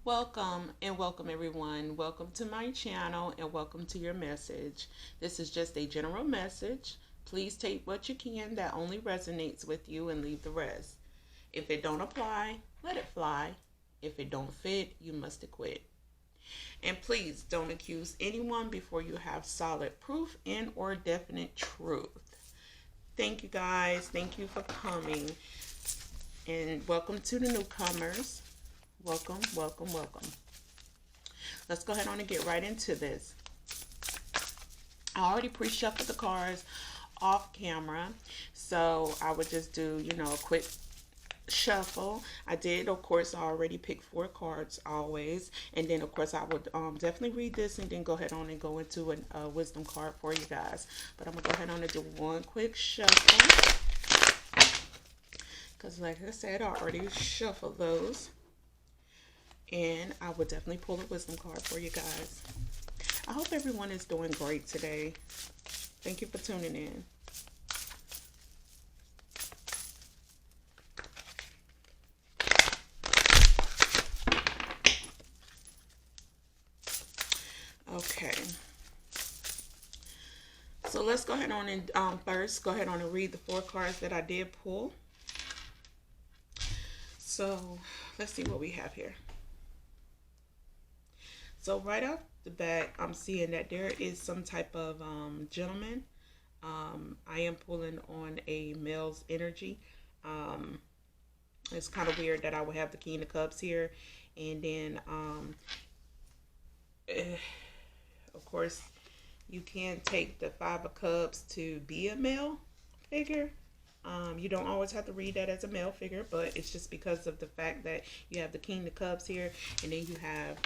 Welcome and welcome everyone. Welcome to my channel and welcome to your message. This is just a general message. Please take what you can that only resonates with you and leave the rest. If it don't apply, let it fly. If it don't fit, you must quit. And please don't accuse anyone before you have solid proof and or definite truth. Thank you guys. Thank you for coming. And welcome to the newcomers. Welcome, welcome, welcome. Let's go ahead on and get right into this. I already pre-shuffled the cards off camera, so I would just do, a quick shuffle. I did, of course, already pick 4 cards always, and then, of course, I would definitely read this and then go ahead on and go into a wisdom card for you guys. But I'm going to go ahead on and do one quick shuffle because, like I said, I already shuffled those. And I will definitely pull a wisdom card for you guys. I hope everyone is doing great today. Thank you for tuning in. Okay. So let's go ahead on and first go ahead on and read the 4 cards that I did pull. So let's see what we have here. So right off the bat, I'm seeing that there is some type of gentleman. I am pulling on a male's energy. It's kind of weird that I would have the King of Cups here. And then, of course, you can take the 5 of Cups to be a male figure. You don't always have to read that as a male figure, but it's just because of the fact that you have the King of Cups here. And then you have...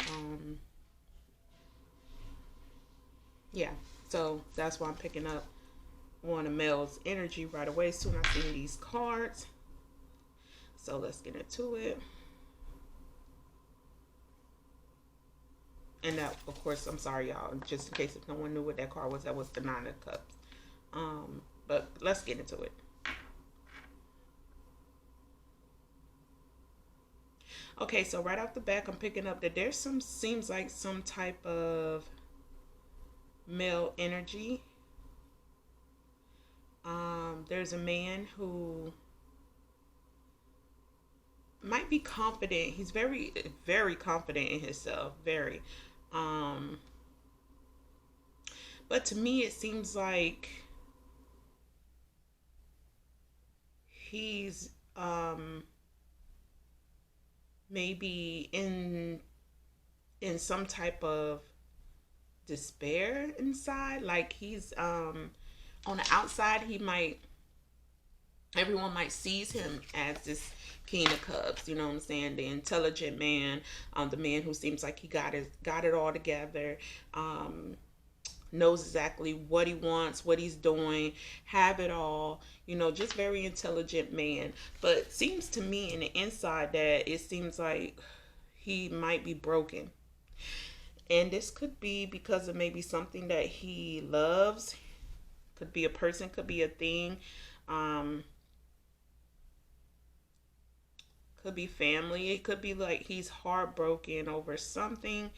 yeah, so that's why I'm picking up on a male's energy right away as soon as I see these cards. So let's get into it. And that, of course, I'm sorry, y'all, just in case if no one knew what that card was, that was the 9 of Cups. But let's get into it. Okay, so right off the back, I'm picking up that there's seems like some type of male energy. There's a man who might be confident. He's very, very confident in himself. Very. But to me, it seems like he's maybe in some type of despair inside. Like he's on the outside, he might, everyone might sees him as this King of Cups, you know what I'm saying, the intelligent man, the man who seems like he got it all together, knows exactly what he wants, what he's doing, have it all, just very intelligent man. But seems to me in the inside that it seems like he might be broken. And this could be because of maybe something that he loves. Could be a person, could be a thing. Could be family. It could be like he's heartbroken over something.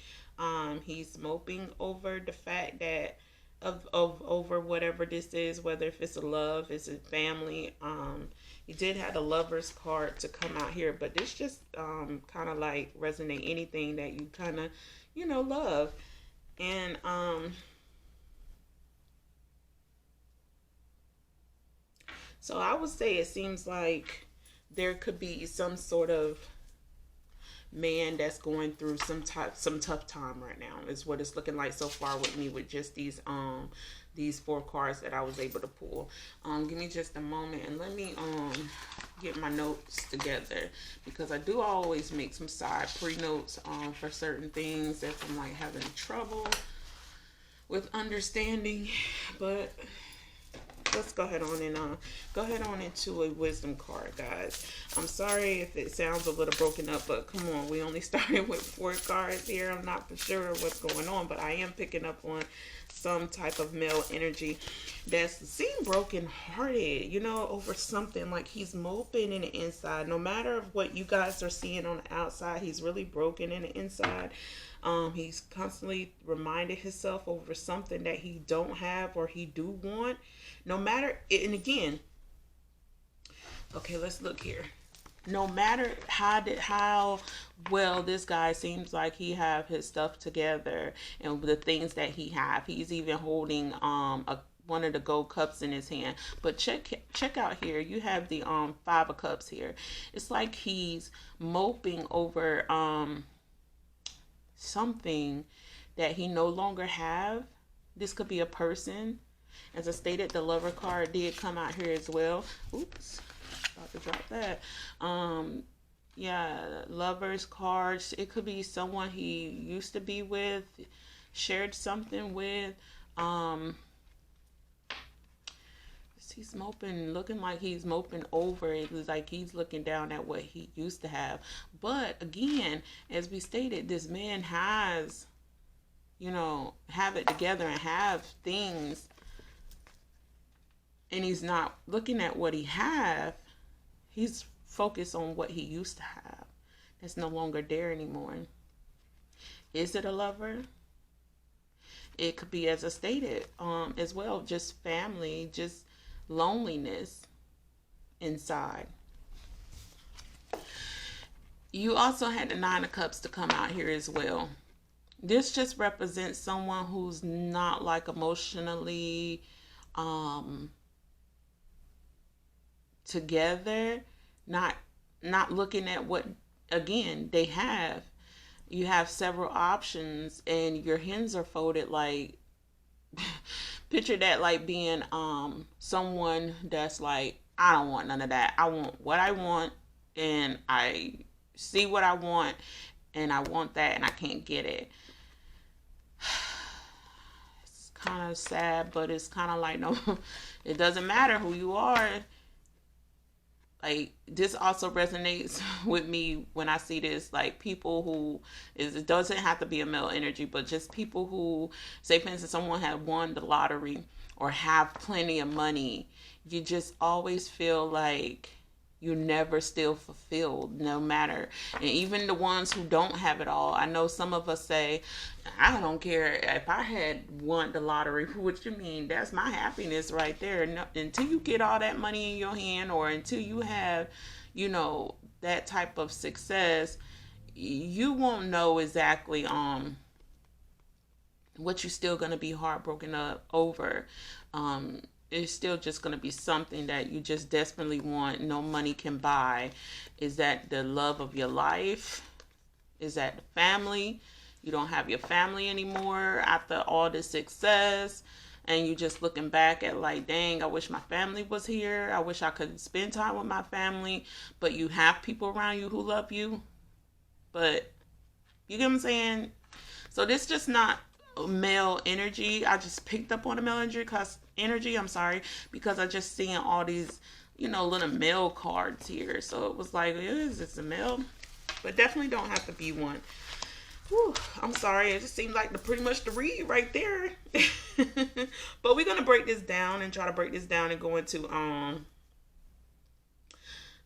He's moping over the fact that of over whatever this is, whether if it's a love, it's a family. He did have a lover's card to come out here, but this just kind of like resonate anything that you kind of love. And so I would say it seems like there could be some sort of man that's going through some tough time right now is what it's looking like so far with me with just these 4 cards that I was able to pull. Give me just a moment and let me get my notes together, because I do always make some side pre-notes for certain things if I'm like having trouble with understanding. But let's go ahead on and go ahead on into a wisdom card, guys. I'm sorry if it sounds a little broken up, but come on, we only started with 4 cards here. I'm not for sure what's going on, but I am picking up on some type of male energy that's seemed broken hearted, you know, over something. Like he's moping in the inside. No matter what you guys are seeing on the outside, he's really broken in the inside. He's constantly reminded himself over something that he don't have or he do want. No matter, and again, okay, let's look here. No matter how well this guy seems like he have his stuff together and the things that he have, he's even holding one of the gold cups in his hand. But check out here. You have the 5 of cups here. It's like he's moping over something that he no longer have. This could be a person. As I stated, the lover card did come out here as well. Oops, about to drop that. Yeah, lovers cards. It could be someone he used to be with, shared something with. He's moping, looking like he's moping over it. It's like he's looking down at what he used to have. But again, as we stated, this man has, you know, have it together and have things, and he's not looking at what he have. He's focused on what he used to have. That's no longer there anymore. Is it a lover? It could be, as I stated, as well, just family, just loneliness inside. You also had the 9 of Cups to come out here as well. This just represents someone who's not like emotionally together, not looking at what again they have. You have several options and your hands are folded like picture that like being someone that's like, I don't want none of that. I want what I want, and I see what I want, and I want that, and I can't get it. It's kind of sad, but it's kind of like, no, it doesn't matter who you are. Like, this also resonates with me when I see this, like people who it doesn't have to be a male energy, but just people who, say for instance, someone had won the lottery or have plenty of money. You just always feel like you never still fulfilled, no matter. And even the ones who don't have it all, I know some of us say, I don't care if I had won the lottery. What you mean? That's my happiness right there. No, until you get all that money in your hand, or until you have, you know, that type of success, you won't know exactly what you're still going to be heartbroken over. It's still just going to be something that you just desperately want. No money can buy. Is that the love of your life? Is that the family? You don't have your family anymore after all this success, and you just looking back at like, dang, I wish my family was here. I wish I could spend time with my family. But you have people around you who love you. But you get what I'm saying? So this just not male energy. I just picked up on the male energy because I just seeing all these, you know, little male cards here. So it was like, is this a male? But definitely don't have to be one. Whew, I'm sorry. It just seemed like pretty much the read right there. But we're gonna break this down and try to break this down and go into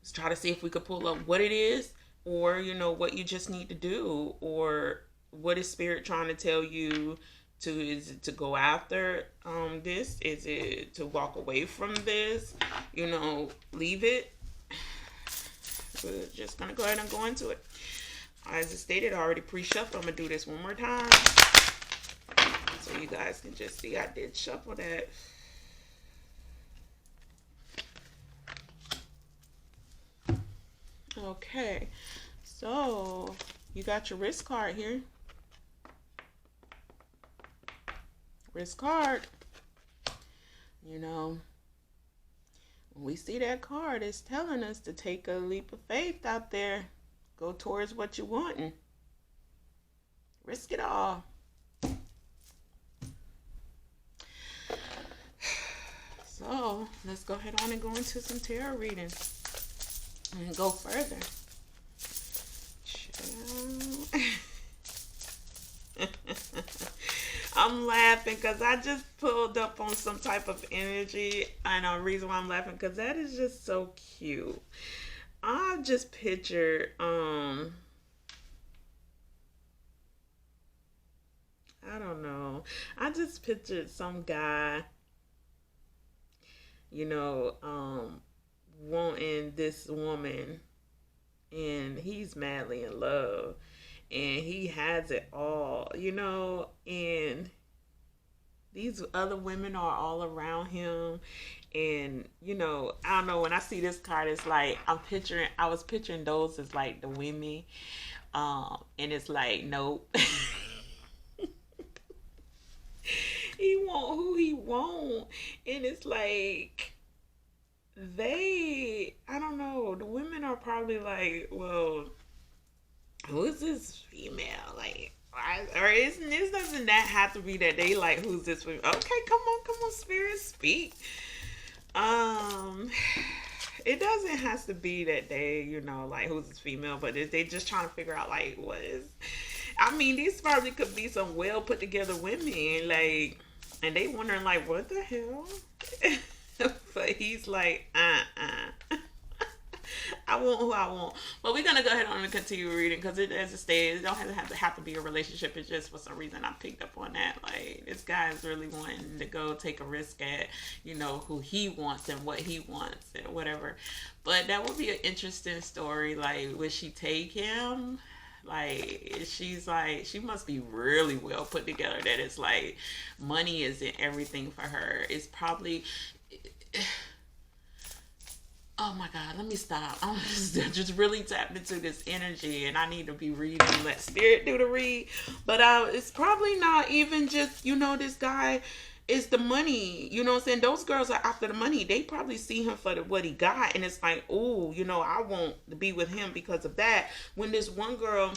let's try to see if we could pull up what it is, or you know what you just need to do, or what is spirit trying to tell you to? Is it to go after this? Is it to walk away from this? You know, leave it. We're just gonna go ahead and go into it. As I stated, I already pre-shuffled. I'm gonna do this one more time so you guys can just see I did shuffle that. Okay, so you got your wrist card here. Wrist card. You know, when we see that card, it's telling us to take a leap of faith out there. Go towards what you want and risk it all. So let's go ahead on and go into some tarot reading and go further. I'm laughing because I just pulled up on some type of energy, and the reason why I'm laughing because that is just so cute. I just pictured I don't know. I just pictured some guy, you know, wanting this woman, and he's madly in love, and he has it all, and these other women are all around him. And I don't know, when I see this card, it's like I was picturing those as like the women, and it's like, nope. He want who he want, and it's like, I don't know, the women are probably like, well, who's this female? Like, or isn't this, doesn't that have to be that they like, who's this female? Okay, come on, spirit, speak. Um, it doesn't have to be that they, like, who's this female, but if they just trying to figure out like what is. I mean, these probably could be some well put together women, like, and they wondering like, what the hell? But he's like, I want who I want. But we're gonna go ahead on and continue reading because it, as it states, it don't have to be a relationship. It's just for some reason I picked up on that. Like, this guy is really wanting to go take a risk at, who he wants and what he wants and whatever. But that would be an interesting story. Like, would she take him? Like, she's like, she must be really well put together that it's like money isn't everything for her. It's probably, oh my God, let me stop. I'm just really tapped into this energy, and I need to be reading, let spirit do the read. But it's probably not even just, this guy is the money. You know what I'm saying? Those girls are after the money. They probably see him for what he got, and it's like, oh, I want to be with him because of that. When this one girl,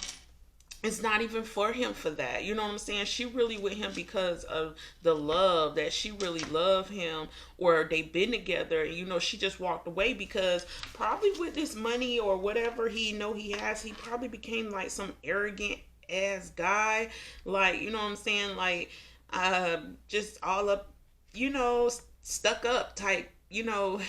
it's not even for him for that. You know what I'm saying? She really with him because of the love, that she really love him, or they've been together. She just walked away because probably with this money or whatever he has, he probably became like some arrogant ass guy. Like, you know what I'm saying? Like, just all up, stuck up type,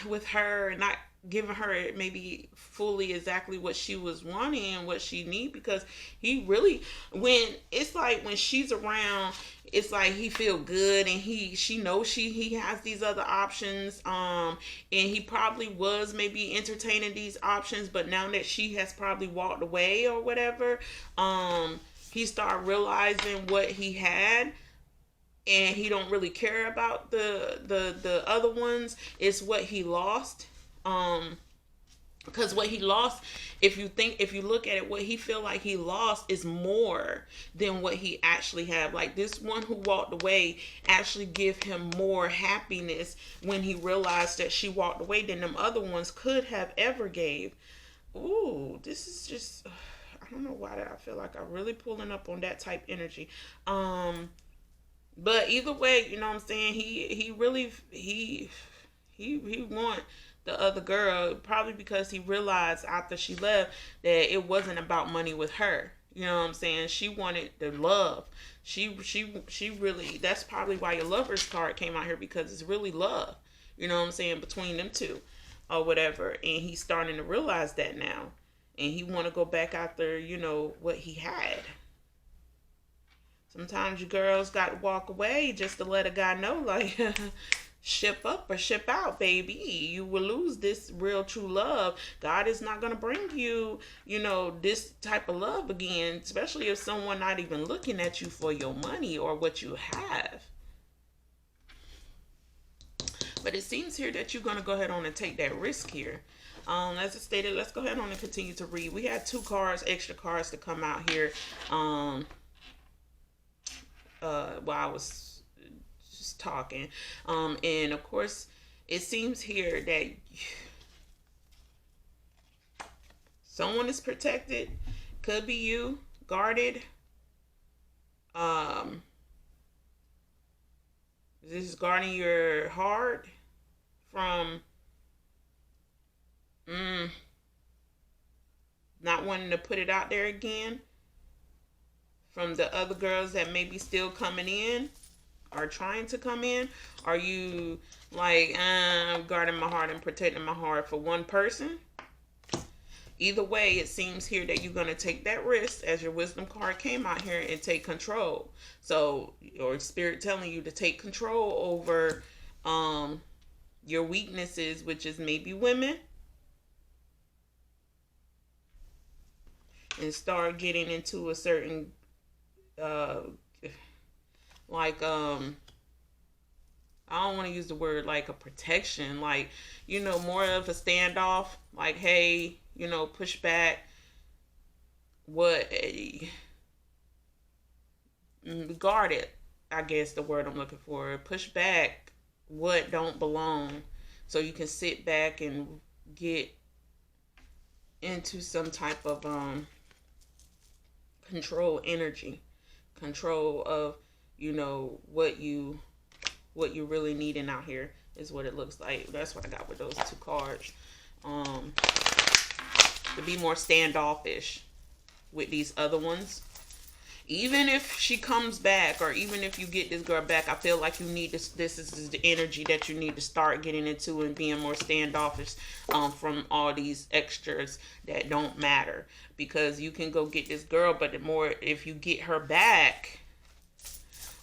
with her, and not giving her maybe fully exactly what she was wanting and what she need, because he really, when it's like when she's around, it's like he feel good, and she knows he has these other options, and he probably was maybe entertaining these options, but now that she has probably walked away or whatever, he started realizing what he had, and he don't really care about the other ones. It's what he lost. Because what he lost, if you look at it, what he feel like he lost is more than what he actually have. Like, this one who walked away actually give him more happiness when he realized that she walked away than them other ones could have ever gave. Ooh, this is just, I don't know why I feel like I'm really pulling up on that type energy. But either way, you know what I'm saying? He really he want the other girl, probably because he realized after she left that it wasn't about money with her. You know what I'm saying? She wanted the love. She really, that's probably why your lover's card came out here, because it's really love. You know what I'm saying? Between them two or whatever. And he's starting to realize that now. And he want to go back after, what he had. Sometimes you girls got to walk away just to let a guy know, like, ship up or ship out, baby. You will lose this real true love. God is not going to bring you, this type of love again, especially if someone not even looking at you for your money or what you have. But it seems here that you're going to go ahead on and take that risk here. As I stated, let's go ahead on and continue to read. We had 2 extra cards to come out here. While I was just talking, and of course it seems here that someone is protected, could be you, guarded. This is guarding your heart, from mm, not wanting to put it out there again from the other girls that may be still coming in or trying to come in? Are you like guarding my heart and protecting my heart for one person? Either way, it seems here that you're going to take that risk as your wisdom card came out here and take control. So your spirit telling you to take control over your weaknesses, which is maybe women, and start getting into a certain uh like I don't want to use the word like a protection, like, more of a standoff, like, hey, push back what guard it, I guess the word I'm looking for. Push back what don't belong so you can sit back and get into some type of control energy, control of what you really needing out here is what it looks like. That's what I got with those two cards. To be more standoffish with these other ones. Even if she comes back, or even if you get this girl back, I feel like you need this is the energy that you need to start getting into and being more standoffish from all these extras that don't matter. Because you can go get this girl, but the more if you get her back,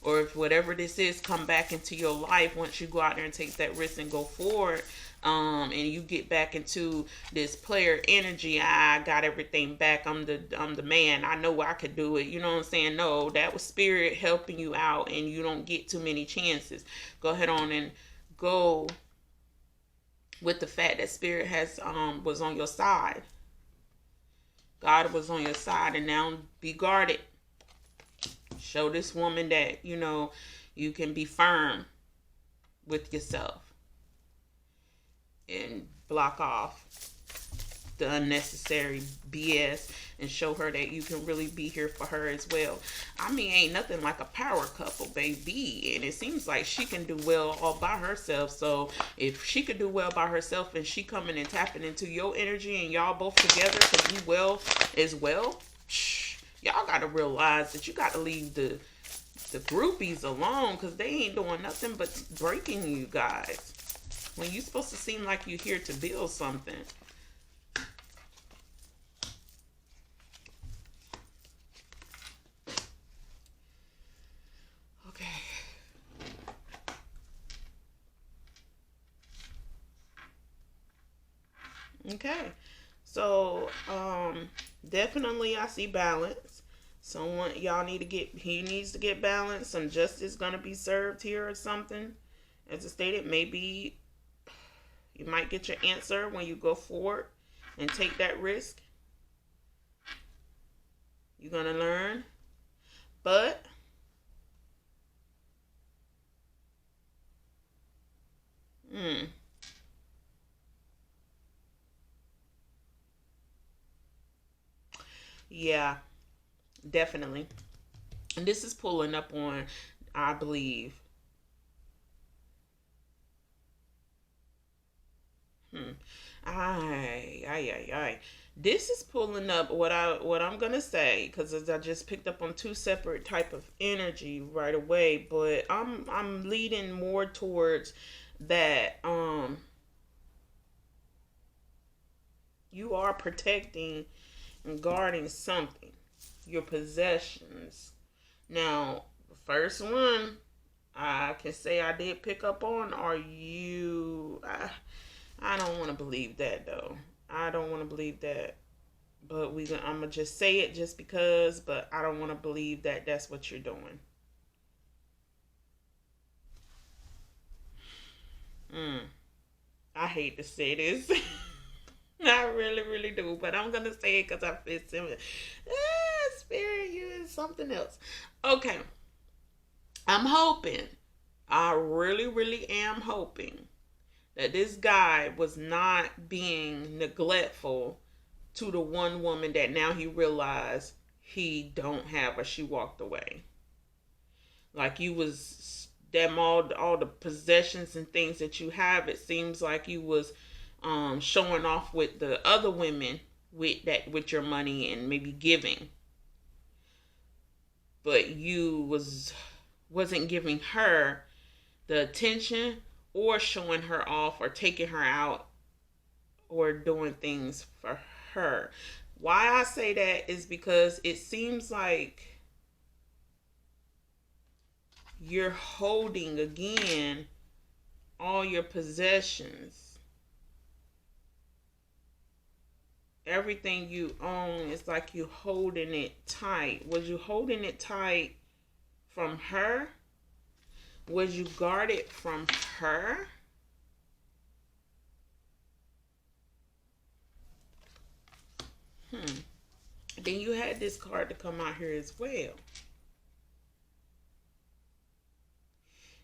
or if whatever this is come back into your life, once you go out there and take that risk and go forward, and you get back into this player energy, I got everything back, I'm the man, I know I could do it, you know what I'm saying? No, that was spirit helping you out, and you don't get too many chances. Go ahead on and go with the fact that spirit has was on your side. God was on your side, and now be guarded. Show this woman that you can be firm with yourself and block off the unnecessary BS, and show her that you can really be here for her as well. I mean, ain't nothing like a power couple, baby. And it seems like she can do well all by herself. So if she could do well by herself, and she coming and tapping into your energy, and y'all both together could do well as well, y'all got to realize that you got to leave the groupies alone, because they ain't doing nothing but breaking you guys when you supposed to seem like you're here to build something. Okay. Okay. So, definitely I see balance. Someone, y'all need to he needs to get balance. Some justice gonna be served here or something. As I stated, maybe you might get your answer when you go forward and take that risk. You're gonna learn. But yeah, definitely. And this is pulling up on, I believe. Hmm. Ay. This is pulling up what I'm gonna say, because I just picked up on two separate type of energy right away, but I'm leading more towards that you are protecting and guarding something, your possessions. Now, the first one I can say I did pick up on, are you? I don't want to believe that though. I don't want to believe that. But I'm gonna just say it just because. But I don't want to believe that that's what you're doing. Mm, I hate to say this. I really, really do. But I'm gonna say it because I feel similar. Spirit, you is something else. Okay, I'm hoping. I really, really am hoping that this guy was not being neglectful to the one woman that now he realized he don't have, or she walked away. Like you was them all the possessions and things that you have. It seems like you was showing off with the other women with your money and maybe giving, but you wasn't giving her the attention or showing her off or taking her out or doing things for her. Why I say that is because it seems like you're holding again all your possessions. Everything you own is like you holding it tight. Was you holding it tight from her? Was you guarded from her? Then you had this card to come out here as well.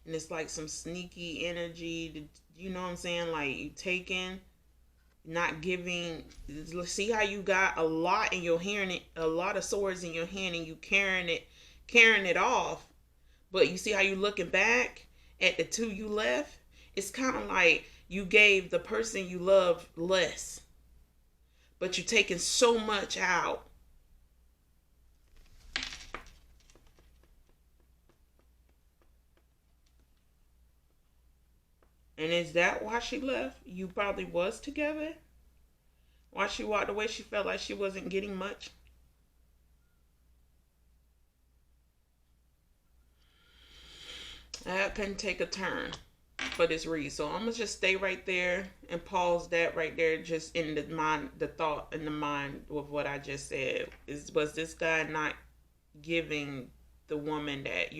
And it's like some sneaky energy. You know what I'm saying? Like you taking, not giving. See how you got a lot in your hand, a lot of swords in your hand, and you carrying it off. But you see how you looking back at the two you left? It's kind of like you gave the person you love less, but you're taking so much out. And is that why she left? You probably was together? Why she walked away? She felt like she wasn't getting much. That couldn't take a turn for this read. So I'm gonna just stay right there and pause that right there, just in the mind, the thought in the mind of what I just said. Was this guy not giving the woman that,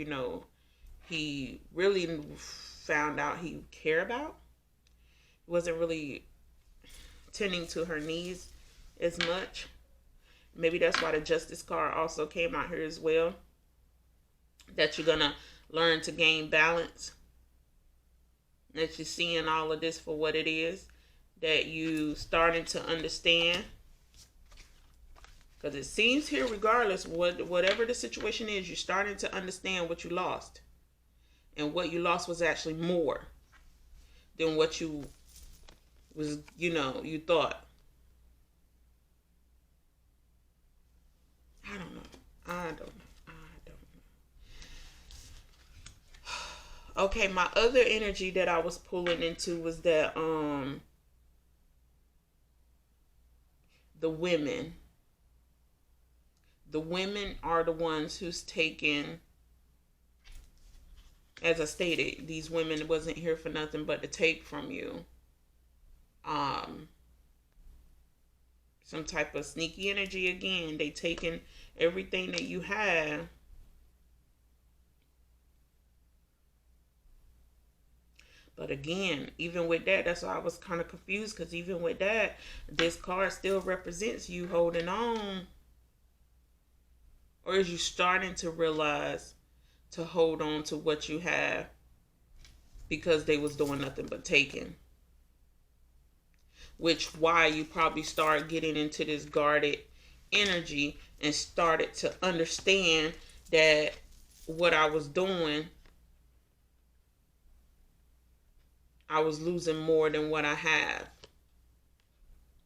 he really found out he cared about? Wasn't really tending to her needs as much. Maybe that's why the Justice card also came out here as well. That you're gonna learn to gain balance. That you're seeing all of this for what it is. That you starting to understand. Because it seems here, regardless, whatever the situation is, you're starting to understand what you lost. And what you lost was actually more than what you was, you thought. I don't know. Okay, my other energy that I was pulling into was that the women. The women are the ones who's taking, as I stated, these women wasn't here for nothing but to take from you. Some type of sneaky energy again. They taking everything that you have. But again, even with that, that's why I was kind of confused, because even with that, this card still represents you holding on. Or is you starting to realize to hold on to what you have because they was doing nothing but taking? Which why you probably start getting into this guarded energy and started to understand that what I was doing, I was losing more than what I have,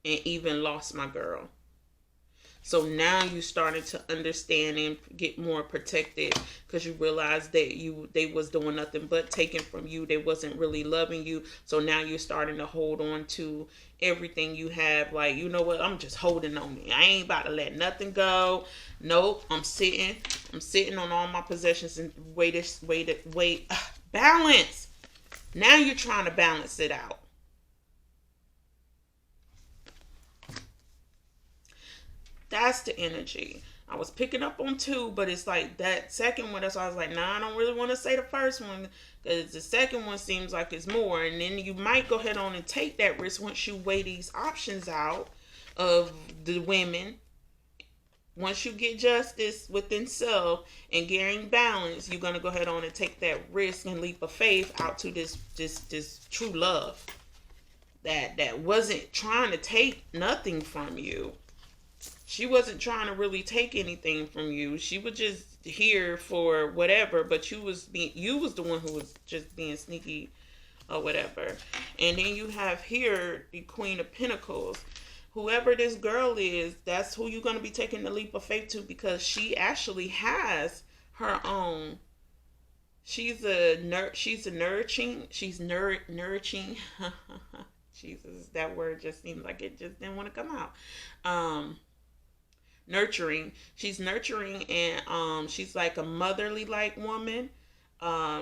and even lost my girl. So now you started to understand and get more protected, because you realized that they was doing nothing but taking from you. They wasn't really loving you. So now you're starting to hold on to everything you have. Like, you know what? I'm just holding on me. I ain't about to let nothing go. Nope. I'm sitting on all my possessions and wait. Balance. Now you're trying to balance it out. That's the energy. I was picking up on two, but it's like that second one. That's why I was like, nah, I don't really want to say the first one, because the second one seems like it's more. And then you might go ahead on and take that risk once you weigh these options out of the women. Once you get justice within self and gain balance, you're gonna go ahead on and take that risk and leap of faith out to this true love that wasn't trying to take nothing from you. She wasn't trying to really take anything from you. She was just here for whatever, but you was the one who was just being sneaky or whatever. And then you have here the Queen of Pentacles. Whoever this girl is, that's who you're going to be taking the leap of faith to, because she actually has her own. She's nourishing. Nourishing. Jesus, that word just seems like it just didn't want to come out. Nurturing. She's nurturing, and she's like a motherly like woman.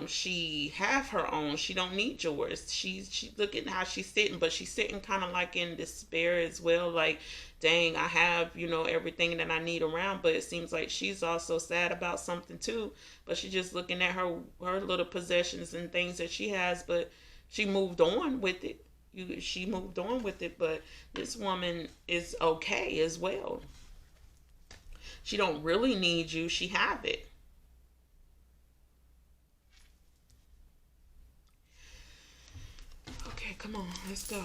She have her own. She don't need yours. She look at how she's sitting, but she's sitting kind of like in despair as well. Like, dang, I have everything that I need around, but it seems like she's also sad about something too. But she's just looking at her little possessions and things that she has, but she moved on with it. She moved on with it, but this woman is okay as well. She don't really need you. She have it. Okay, come on, let's go.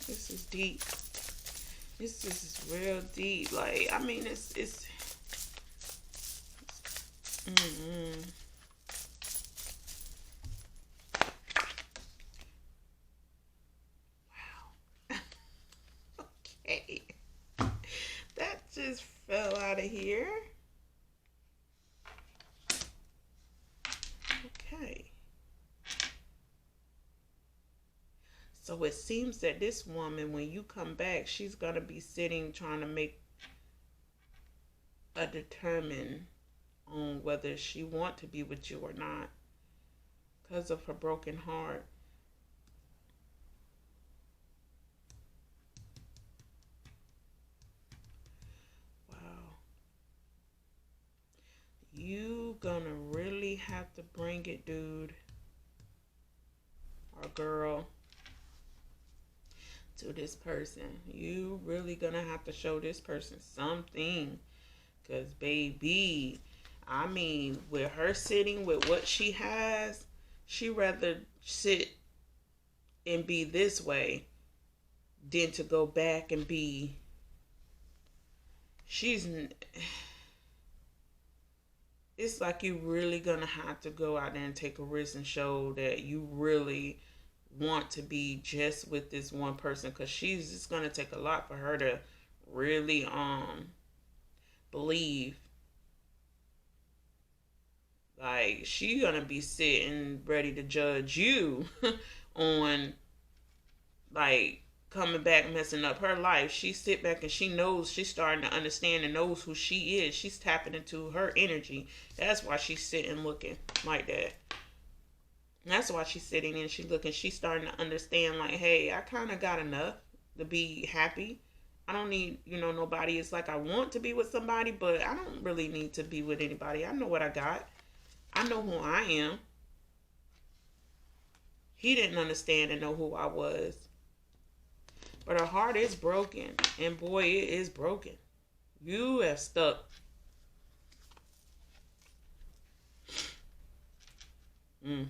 This is deep. This is real deep. Like, I mean, it's. Wow. Okay. That just fell out of here. Okay. So it seems that this woman, when you come back, she's going to be sitting trying to make a determine on whether she want to be with you or not because of her broken heart. Wow. You gonna really have to bring it, dude or girl, to this person. You really gonna have to show this person something. Because, baby, I mean, with her sitting with what she has, she rather sit and be this way than to go back and be. It's like you really gonna have to go out there and take a risk and show that you really want to be just with this one person, because it's gonna take a lot for her to really believe. Like, she gonna be sitting ready to judge you on, like, coming back messing up her life. She sit back and she knows, she's starting to understand and knows who she is. She's tapping into her energy. That's why she's sitting looking like that. That's why she's sitting and she's looking. She's starting to understand, like, hey, I kind of got enough to be happy. I don't need, nobody. It's like I want to be with somebody, but I don't really need to be with anybody. I know what I got. I know who I am. He didn't understand and know who I was. But her heart is broken. And boy, it is broken. You have stuck. Mm.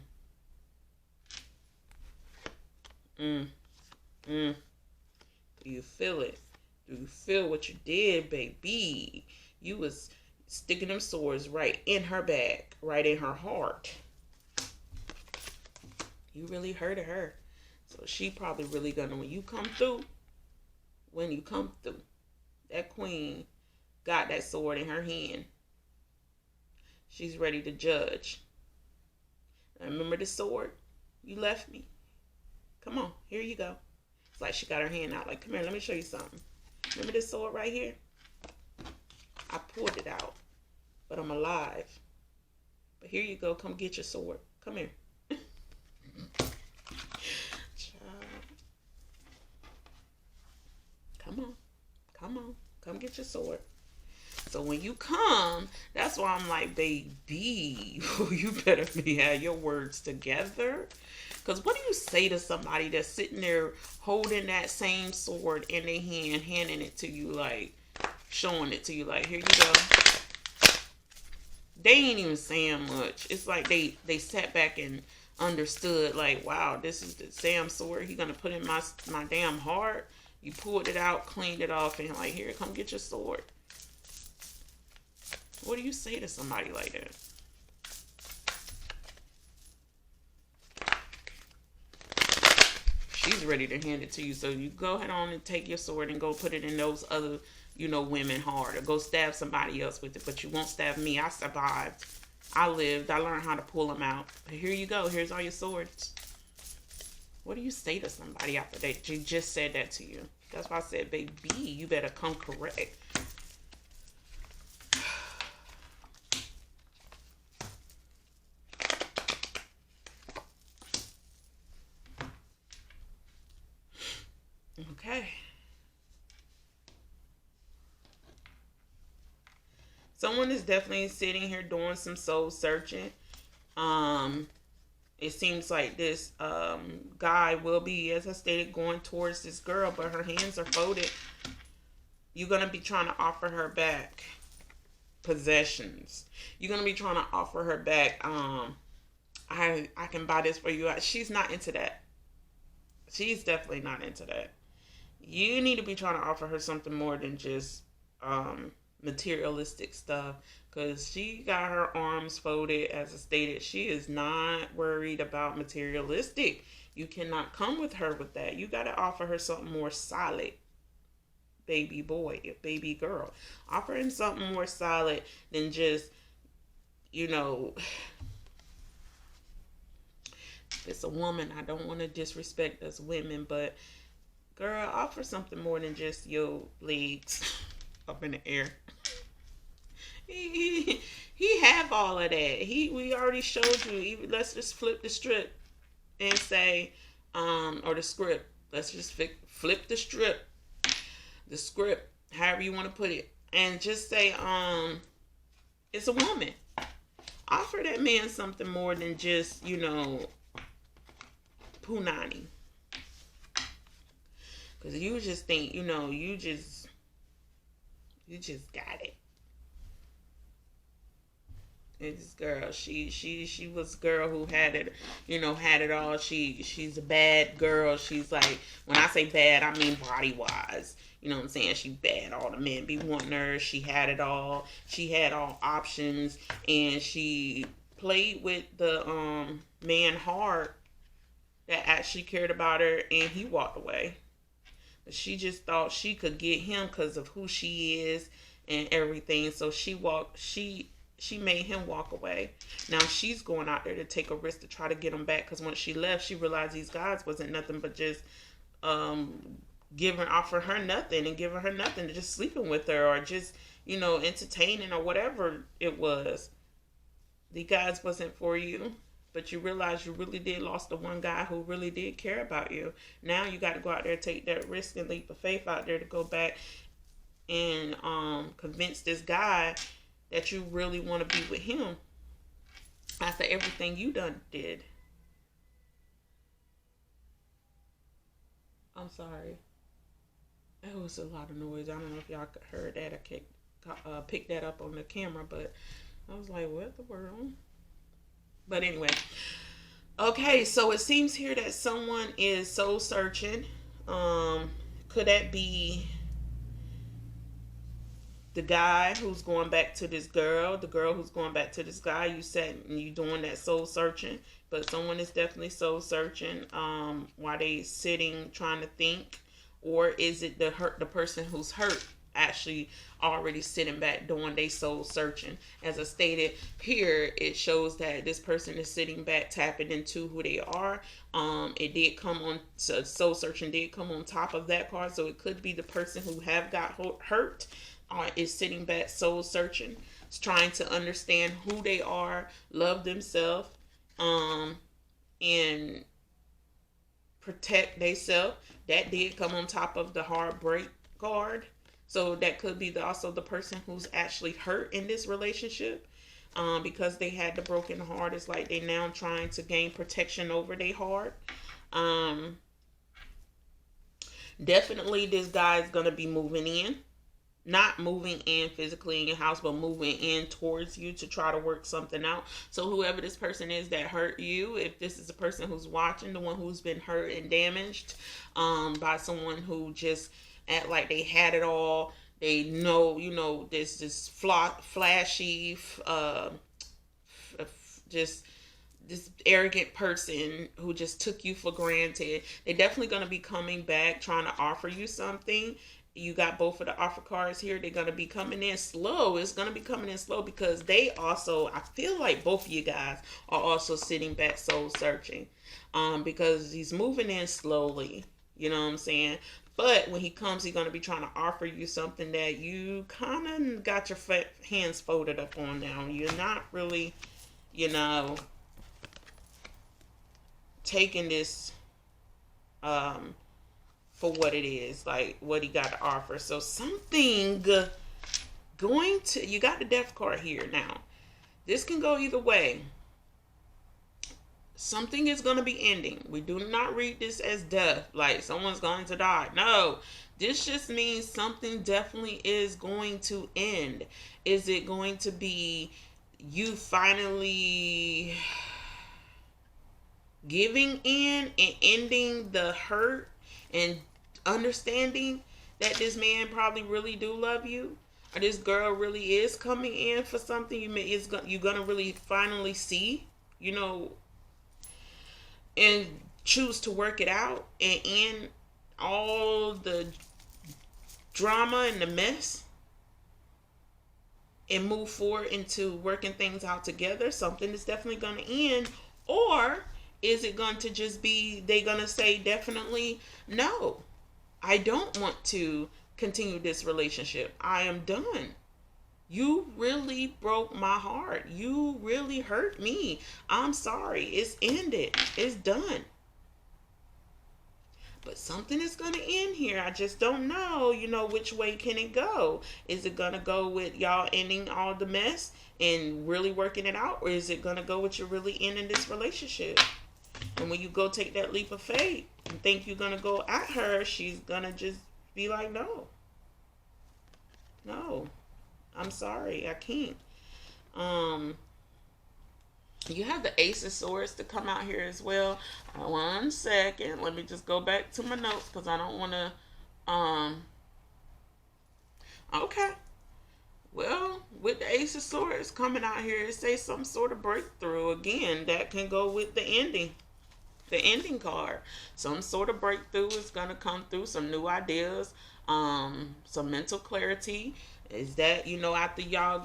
Do you feel it? Do you feel what you did, baby? You was sticking them swords right in her back, right in her heart. You really hurted her. So she probably really gonna, when you come through, that queen got that sword in her hand. She's ready to judge. Now, remember the sword? You left me. Come on, here you go. It's like she got her hand out. Like, come here, let me show you something. Remember this sword right here? I pulled it out, but I'm alive. But here you go. Come get your sword. Come here. Come on. Come on. Come get your sword. So when you come, that's why I'm like, baby, you better have your words together. Because what do you say to somebody that's sitting there holding that same sword in their hand, handing it to you, like, showing it to you, like, here you go. They ain't even saying much. It's like they sat back and understood, like, wow, this is the Sam sword he gonna put in my damn heart. You pulled it out, cleaned it off, and like, here, come get your sword. What do you say to somebody like that? She's ready to hand it to you, so you go ahead on and take your sword and go put it in those other, women hard, or go stab somebody else with it. But you won't stab me. I survived. I lived. I learned how to pull them out. But here you go. Here's all your swords. What do you say to somebody after they just said that to you? That's why I said, baby, you better come correct. Okay. Someone is definitely sitting here doing some soul searching. Um, it seems like this guy will be, as I stated, going towards this girl, but her hands are folded. You're going to be trying to offer her back possessions. You're going to be trying to offer her back, I can buy this for you. She's not into that. She's definitely not into that. You need to be trying to offer her something more than just materialistic stuff, because she got her arms folded. As I stated, she is not worried about materialistic. You cannot come with her with that. You got to offer her something more solid. Baby boy, baby girl, offer him something more solid than just, it's a woman. I don't want to disrespect us women, but girl, offer something more than just your legs up in the air. He have all of that. We already showed you. Let's just flip the strip and say, or the script. Let's just flip the script, however you want to put it, and just say, it's a woman. Offer that man something more than just, punani. Because you just think, you just got it. And this girl, she was a girl who had it, had it all. She's a bad girl. She's like, when I say bad, I mean body wise. You know what I'm saying? She bad. All the men be wanting her. She had it all. She had all options, and she played with the man hard that actually cared about her, and he walked away. But she just thought she could get him because of who she is and everything. So she made him walk away. Now she's going out there to take a risk to try to get him back, because once she left, she realized these guys wasn't nothing but just offering her nothing and giving her nothing, to just sleeping with her, or just entertaining, or whatever it was. The guys wasn't for you, but you realize you really did lost the one guy who really did care about you. Now you got to go out there, take that risk and leap of faith out there to go back and convince this guy that you really want to be with him after everything you did. I'm sorry. That was a lot of noise. I don't know if y'all heard that. I picked that up on the camera, but I was like, what the world? But anyway. Okay, so it seems here that someone is soul searching. Could that be the guy who's going back to this girl, the girl who's going back to this guy? You said you doing that soul searching, but someone is definitely soul searching while they sitting trying to think. Or is it the person who's hurt actually already sitting back doing their soul searching? As I stated here, it shows that this person is sitting back tapping into who they are. It did come on, so soul searching did come on top of that card, so it could be the person who have got hurt is sitting back soul searching. It's trying to understand who they are, love themselves, and protect themselves. That did come on top of the heartbreak card. So that could be also the person who's actually hurt in this relationship, because they had the broken heart. It's like they now trying to gain protection over their heart. Definitely this guy is going to be moving in. not moving in physically in your house, but moving in towards you to try to work something out. So whoever this person is that hurt you, if this is a person who's watching, the one who's been hurt and damaged by someone who just act like they had it all, they know, this flashy, just this arrogant person who just took you for granted. They're definitely going to be coming back trying to offer you something. You got both of the offer cards here. They're going to be coming in slow. It's going to be coming in slow because they also, I feel like both of you guys are also sitting back soul searching, because he's moving in slowly. You know what I'm saying? But when he comes, he's going to be trying to offer you something that you kind of got your hands folded up on now. You're not really, you know, taking this for what it is, like what he got to offer. So something you got the death card here now. This can go either way. Something is going to be ending. We do not read this as death, like someone's going to die. No, this just means something definitely is going to end. Is it going to be you finally giving in and ending the hurt and understanding that this man probably really do love you, or this girl really is coming in for something? You're gonna really finally see, and choose to work it out and end all the drama and the mess and move forward into working things out together. Something is definitely going to end. Or is it going to just be they going to say definitely no, I don't want to continue this relationship, I am done, you really broke my heart, you really hurt me, I'm sorry, it's ended, it's done. But something is going to end here. I just don't know, which way can it go? Is it going to go with y'all ending all the mess and really working it out? Or is it going to go with you really ending this relationship? And when you go take that leap of faith and think you're going to go at her, she's going to just be like, no, I'm sorry, I can't. You have the Ace of Swords to come out here as well. 1 second. Let me just go back to my notes because I don't want to. Okay. Well, with the Ace of Swords coming out here, it says some sort of breakthrough. Again, that can go with the ending. The ending card. Some sort of breakthrough is going to come through. Some new ideas. Some mental clarity. Is that, after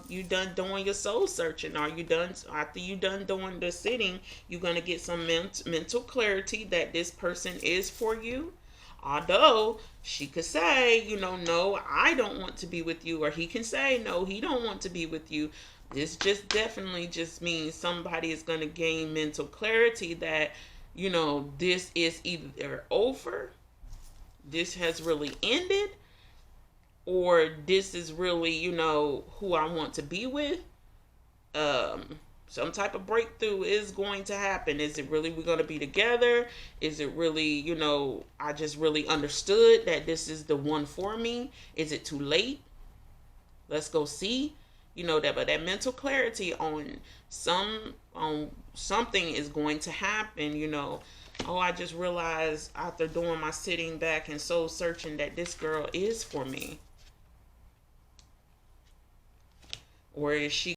you done doing your soul searching, are you done after you done doing the sitting, you're going to get some mental clarity that this person is for you. Although she could say, no, I don't want to be with you, or he can say, no, he don't want to be with you. This just definitely just means somebody is going to gain mental clarity that, this is either over, this has really ended, or this is really, who I want to be with. Some type of breakthrough is going to happen. Is it really we're going to be together? Is it really, I just really understood that this is the one for me? Is it too late? Let's go see. But that mental clarity on something is going to happen, I just realized after doing my sitting back and soul searching that this girl is for me. Or is she